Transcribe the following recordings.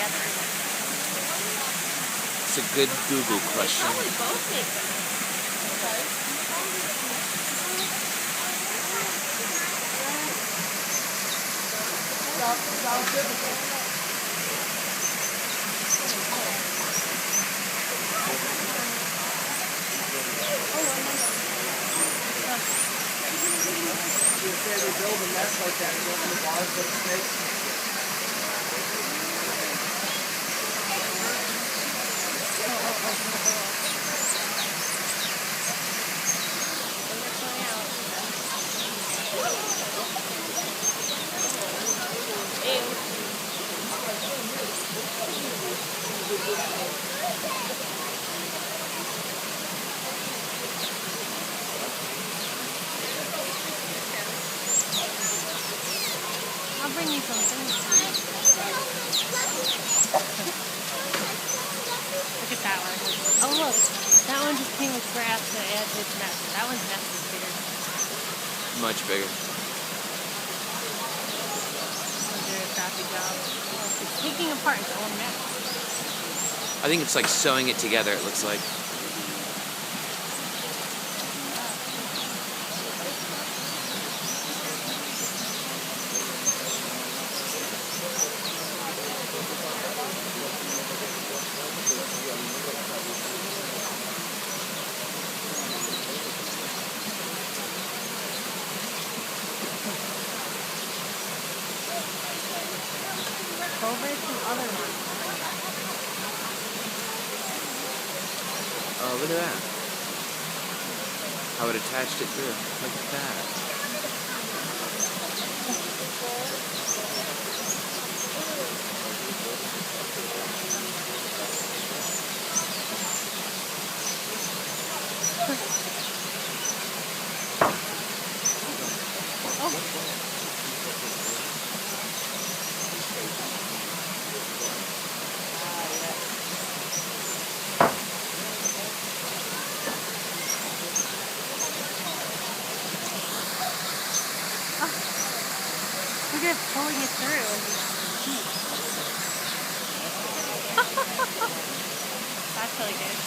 together? It's a good Google question. Probably both make sense. You say they build a nest like that and go in the bars with snakes? I'll bring you something. Look at that one. Oh look, that one just came with grass to add to its nest. That one's nest is bigger. Much bigger. I'll do a crappy job. Oh, it's taking apart its own nest. I think it's like sewing it together, it looks like. Over to other ones. Oh, look at that. How it attached it through. Look at that. Look at it pulling it through. That's really good.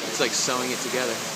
It's like sewing it together.